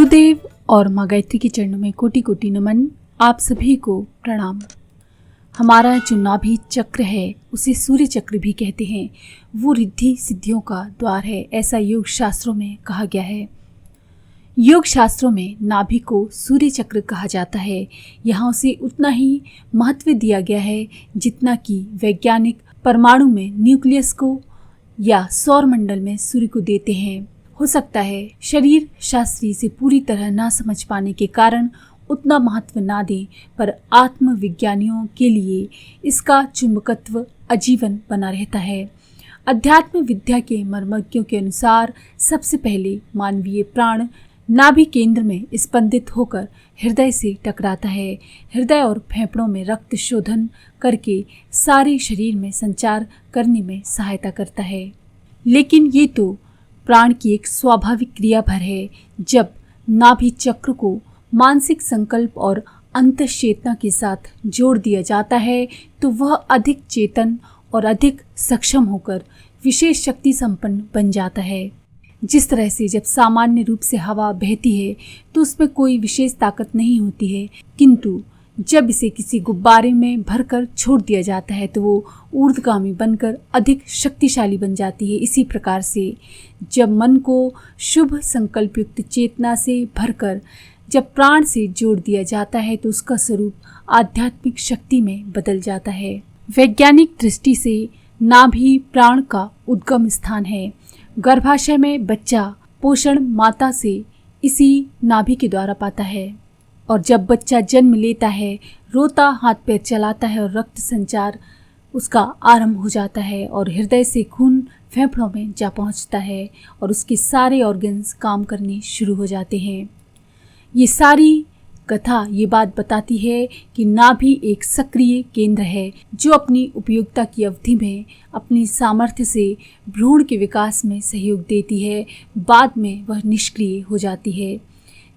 गुरुदेव और माँ गायत्री के चरणों में कोटि कोटि नमन। आप सभी को प्रणाम। हमारा जो नाभि चक्र है उसे सूर्य चक्र भी कहते हैं। वो रिद्धि सिद्धियों का द्वार है, ऐसा योग शास्त्रों में कहा गया है। योग शास्त्रों में नाभि को सूर्य चक्र कहा जाता है। यहाँ उसे उतना ही महत्व दिया गया है जितना कि वैज्ञानिक परमाणु में न्यूक्लियस को या सौर मंडल में सूर्य को देते हैं। हो सकता है शरीर शास्त्री से पूरी तरह ना समझ पाने के कारण उतना महत्व ना दें, पर आत्मविज्ञानियों के लिए इसका चुंबकत्व आजीवन बना रहता है। अध्यात्म विद्या के मर्मज्ञों के अनुसार सबसे पहले मानवीय प्राण नाभि केंद्र में स्पंदित होकर हृदय से टकराता है। हृदय और फेफड़ों में रक्त शोधन करके सारे शरीर में संचार करने में सहायता करता है। लेकिन ये तो प्राण की एक स्वाभाविक क्रिया भर है। जब नाभि चक्र को मानसिक संकल्प और अंतःचेतना के साथ जोड़ दिया जाता है तो वह अधिक चेतन और अधिक सक्षम होकर विशेष शक्ति संपन्न बन जाता है। जिस तरह से जब सामान्य रूप से हवा बहती है तो उसमें कोई विशेष ताकत नहीं होती है, किंतु जब इसे किसी गुब्बारे में भरकर छोड़ दिया जाता है तो वो ऊर्ध्वगामी बनकर अधिक शक्तिशाली बन जाती है। इसी प्रकार से जब मन को शुभ संकल्प युक्त चेतना से भरकर जब प्राण से जोड़ दिया जाता है तो उसका स्वरूप आध्यात्मिक शक्ति में बदल जाता है। वैज्ञानिक दृष्टि से नाभि प्राण का उद्गम स्थान है। गर्भाशय में बच्चा पोषण माता से इसी नाभि के द्वारा पाता है और जब बच्चा जन्म लेता है, रोता, हाथ पैर चलाता है और रक्त संचार उसका आरंभ हो जाता है और हृदय से खून फेफड़ों में जा पहुंचता है और उसके सारे ऑर्गन्स काम करने शुरू हो जाते हैं। ये सारी कथा ये बात बताती है कि नाभि एक सक्रिय केंद्र है जो अपनी उपयोगिता की अवधि में अपनी सामर्थ्य से भ्रूण के विकास में सहयोग देती है, बाद में वह निष्क्रिय हो जाती है।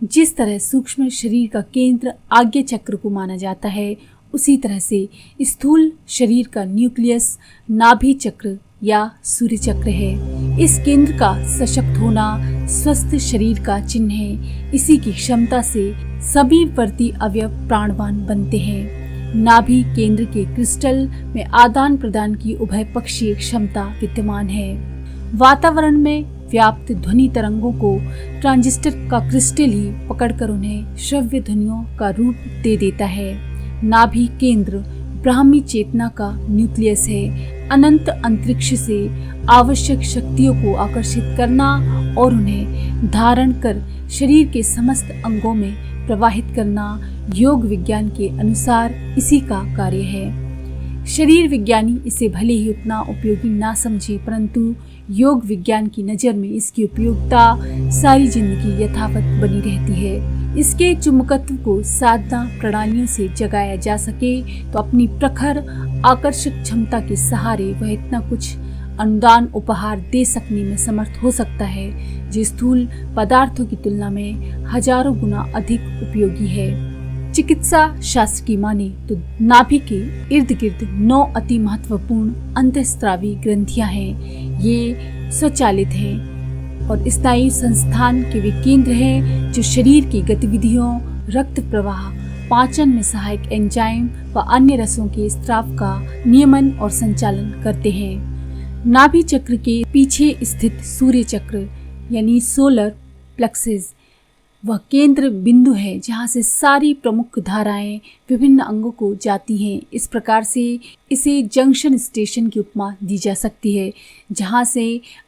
जिस तरह सूक्ष्म शरीर का केंद्र आज्ञा चक्र को माना जाता है, उसी तरह से स्थूल शरीर का न्यूक्लियस नाभि चक्र या सूर्य चक्र है। इस केंद्र का सशक्त होना स्वस्थ शरीर का चिन्ह है। इसी की क्षमता से सभी वर्ती अवयव प्राणवान बनते हैं। नाभि केंद्र के क्रिस्टल में आदान प्रदान की उभय पक्षीय क्षमता विद्यमान है। वातावरण में व्याप्त ध्वनि तरंगों को ट्रांजिस्टर का क्रिस्टल ही पकड़कर उन्हें श्रव्य ध्वनियों का रूप दे देता है। नाभि केंद्र ब्राह्मी चेतना का न्यूक्लियस है। अनंत अंतरिक्ष से आवश्यक शक्तियों को आकर्षित करना और उन्हें धारण कर शरीर के समस्त अंगों में प्रवाहित करना योग विज्ञान के अनुसार इसी का कार्य है। शरीर विज्ञानी इसे भले ही उतना उपयोगी ना समझे, परंतु योग विज्ञान की नज़र में इसकी उपयोगिता सारी जिंदगी यथावत बनी रहती है। इसके चुंबकत्व को साधना प्रणालियों से जगाया जा सके तो अपनी प्रखर आकर्षक क्षमता के सहारे वह इतना कुछ अनुदान उपहार दे सकने में समर्थ हो सकता है जो स्थूल पदार्थों की तुलना में हजारों गुना अधिक उपयोगी है। चिकित्सा शास्त्र की माने तो नाभि के इर्द गिर्द 9 अति महत्वपूर्ण अंतःस्रावी ग्रंथियां हैं। ये स्वचालित हैं और स्नायु संस्थान के वे केंद्र हैं जो शरीर की गतिविधियों, रक्त प्रवाह, पाचन में सहायक एंजाइम व अन्य रसों के स्राव का नियमन और संचालन करते हैं। नाभि चक्र के पीछे स्थित सूर्य चक्र यानी सोलर प्लेक्सस वह केंद्र बिंदु है जहाँ से सारी प्रमुख धाराएं विभिन्न अंगों को जाती हैं। इस प्रकार से इसे जंक्शन स्टेशन की उपमा दी जा सकती है जहाँ से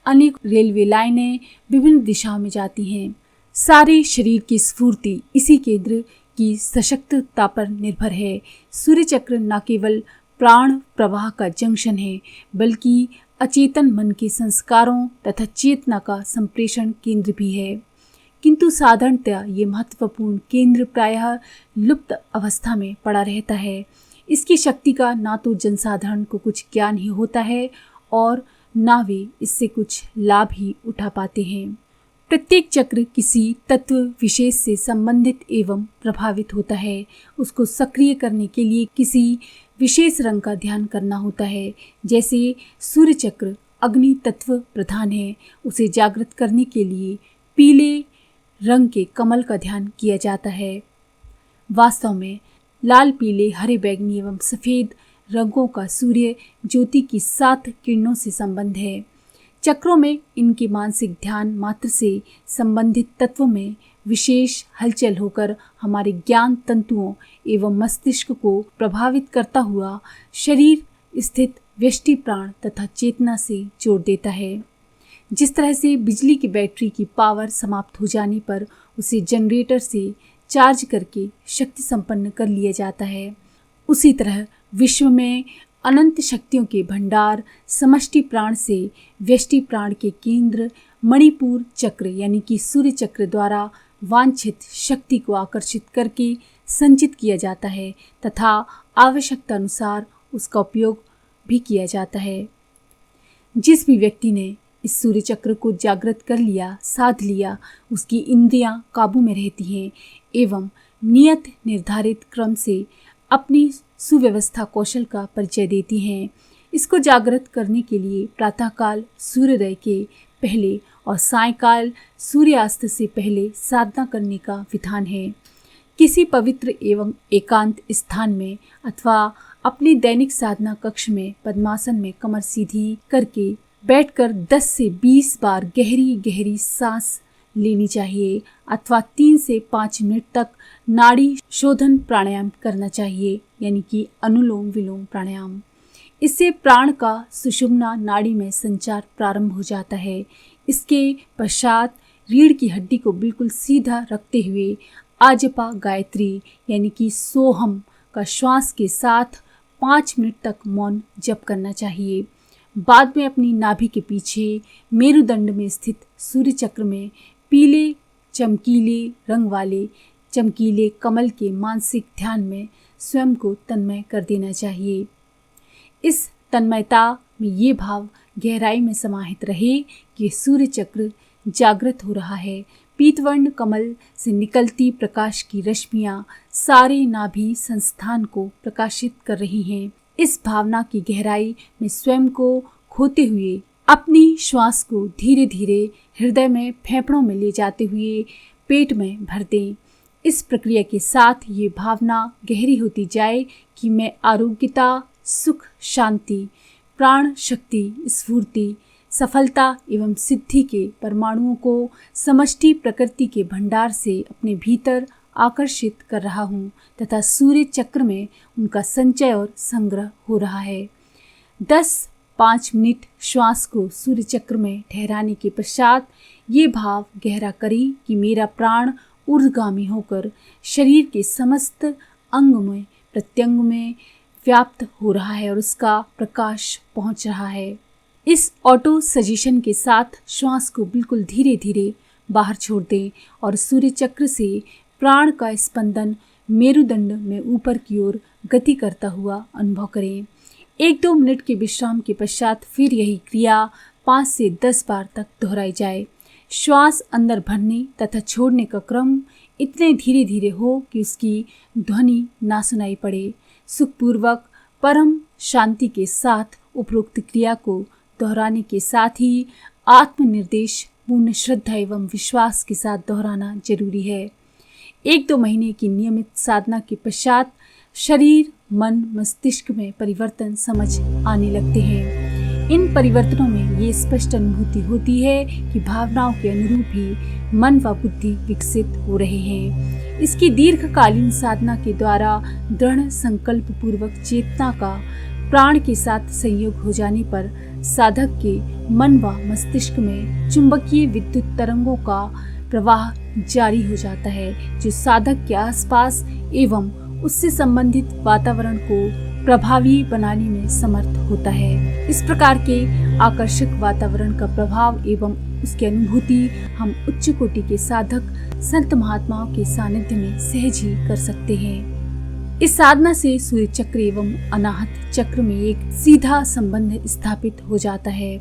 अनेक रेलवे लाइनें विभिन्न दिशाओं में जाती हैं। सारे शरीर की स्फूर्ति इसी केंद्र की सशक्तता पर निर्भर है। सूर्य चक्र न केवल प्राण प्रवाह का जंक्शन है बल्कि अचेतन मन के संस्कारों तथा चेतना का संप्रेषण केंद्र भी है, किंतु साधारणतः ये महत्वपूर्ण केंद्र प्रायः लुप्त अवस्था में पड़ा रहता है। इसकी शक्ति का ना तो जनसाधारण को कुछ ज्ञान ही होता है और ना वे इससे कुछ लाभ ही उठा पाते हैं। प्रत्येक चक्र किसी तत्व विशेष से संबंधित एवं प्रभावित होता है। उसको सक्रिय करने के लिए किसी विशेष रंग का ध्यान करना होता है। जैसे सूर्य चक्र अग्नि तत्व प्रधान है, उसे जागृत करने के लिए पीले रंग के कमल का ध्यान किया जाता है। वास्तव में लाल, पीले, हरे, बैंगनी एवं सफेद रंगों का सूर्य ज्योति की 7 किरणों से संबंध है। चक्रों में इनके मानसिक ध्यान मात्र से संबंधित तत्वों में विशेष हलचल होकर हमारे ज्ञान तंतुओं एवं मस्तिष्क को प्रभावित करता हुआ शरीर स्थित व्यष्टि प्राण तथा चेतना से जोड़ देता है। जिस तरह से बिजली की बैटरी की पावर समाप्त हो जाने पर उसे जनरेटर से चार्ज करके शक्ति संपन्न कर लिया जाता है, उसी तरह विश्व में अनंत शक्तियों के भंडार समष्टि प्राण से व्यष्टि प्राण के केंद्र मणिपुर चक्र यानी कि सूर्य चक्र द्वारा वांछित शक्ति को आकर्षित करके संचित किया जाता है तथा आवश्यकता अनुसार उसका उपयोग भी किया जाता है। जिस भी व्यक्ति ने इस सूर्य चक्र को जागृत कर लिया, साध लिया, उसकी इंद्रियां काबू में रहती हैं एवं नियत निर्धारित क्रम से अपनी सुव्यवस्था कौशल का परिचय देती हैं। इसको जागृत करने के लिए प्रातःकाल सूर्योदय के पहले और सायंकाल सूर्यास्त से पहले साधना करने का विधान है। किसी पवित्र एवं एकांत स्थान में अथवा अपने दैनिक साधना कक्ष में पद्मासन में कमर सीधी करके बैठकर 10 से 20 बार गहरी गहरी सांस लेनी चाहिए अथवा 3 से 5 मिनट तक नाड़ी शोधन प्राणायाम करना चाहिए यानी कि अनुलोम विलोम प्राणायाम। इससे प्राण का सुषुम्ना नाड़ी में संचार प्रारंभ हो जाता है। इसके पश्चात रीढ़ की हड्डी को बिल्कुल सीधा रखते हुए आजपा गायत्री यानी कि सोहम का श्वास के साथ 5 मिनट तक मौन जप करना चाहिए। बाद में अपनी नाभि के पीछे मेरुदंड में स्थित सूर्य चक्र में पीले चमकीले रंग वाले चमकीले कमल के मानसिक ध्यान में स्वयं को तन्मय कर देना चाहिए। इस तन्मयता में ये भाव गहराई में समाहित रहे कि सूर्य चक्र जागृत हो रहा है। पीतवर्ण कमल से निकलती प्रकाश की रश्मियां सारे नाभि संस्थान को प्रकाशित कर रही हैं। इस भावना की गहराई में स्वयं को खोते हुए अपनी श्वास को धीरे धीरे हृदय में फेफड़ों में ले जाते हुए पेट में भर दें। इस प्रक्रिया के साथ ये भावना गहरी होती जाए कि मैं आरोग्यता, सुख, शांति, प्राण शक्ति, स्फूर्ति, सफलता एवं सिद्धि के परमाणुओं को समष्टि प्रकृति के भंडार से अपने भीतर आकर्षित कर रहा हूँ तथा सूर्य चक्र में उनका संचय और संग्रह हो रहा है। 10-5 मिनट श्वास को सूर्य चक्र में ठहराने के पश्चात ये भाव गहरा करें कि मेरा प्राण ऊर्ध्वगामी होकर शरीर के समस्त अंग में प्रत्यंग में व्याप्त हो रहा है और उसका प्रकाश पहुँच रहा है। इस ऑटो सजेशन के साथ श्वास को बिल्कुल धीरे धीरे बाहर छोड़ दें और सूर्य चक्र से प्राण का स्पंदन मेरुदंड में ऊपर की ओर गति करता हुआ अनुभव करें। 1-2 मिनट के विश्राम के पश्चात फिर यही क्रिया 5 से 10 बार तक दोहराई जाए। श्वास अंदर भरने तथा छोड़ने का क्रम इतने धीरे धीरे हो कि उसकी ध्वनि ना सुनाई पड़े। सुखपूर्वक परम शांति के साथ उपरोक्त क्रिया को दोहराने के साथ ही आत्मनिर्देश पूर्ण श्रद्धा एवं विश्वास के साथ दोहराना जरूरी है। 1-2 महीने की नियमित साधना के पश्चात शरीर, मन, मस्तिष्क में परिवर्तन समझ आने लगते हैं। इन परिवर्तनों में ये स्पष्ट अनुभूति होती है कि भावनाओं के अनुरूप ही मन व बुद्धि विकसित हो रहे हैं। इसकी दीर्घकालीन साधना के द्वारा दृढ़ संकल्प पूर्वक चेतना का प्राण के साथ संयोग हो जाने पर साधक के मन व मस्तिष्क में चुंबकीय विद्युत तरंगों का प्रवाह जारी हो जाता है, जो साधक के आसपास एवं उससे संबंधित वातावरण को प्रभावी बनाने में समर्थ होता है। इस प्रकार के आकर्षक वातावरण का प्रभाव एवं उसकी अनुभूति हम उच्च कोटि के साधक संत महात्माओं के सानिध्य में सहज ही कर सकते हैं। इस साधना से सूर्य चक्र एवं अनाहत चक्र में एक सीधा संबंध स्थापित हो जाता है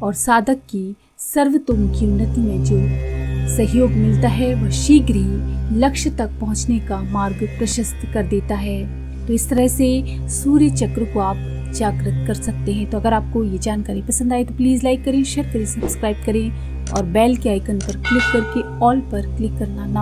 और साधक की सर्वतोमुखी उन्नति में जो सहयोग मिलता है वह शीघ्र ही लक्ष्य तक पहुंचने का मार्ग प्रशस्त कर देता है। तो इस तरह से सूर्य चक्र को आप जागृत कर सकते हैं। तो अगर आपको ये जानकारी पसंद आए तो प्लीज़ लाइक करें, शेयर करें, सब्सक्राइब करें और बेल के आइकन पर क्लिक करके ऑल पर क्लिक करना ना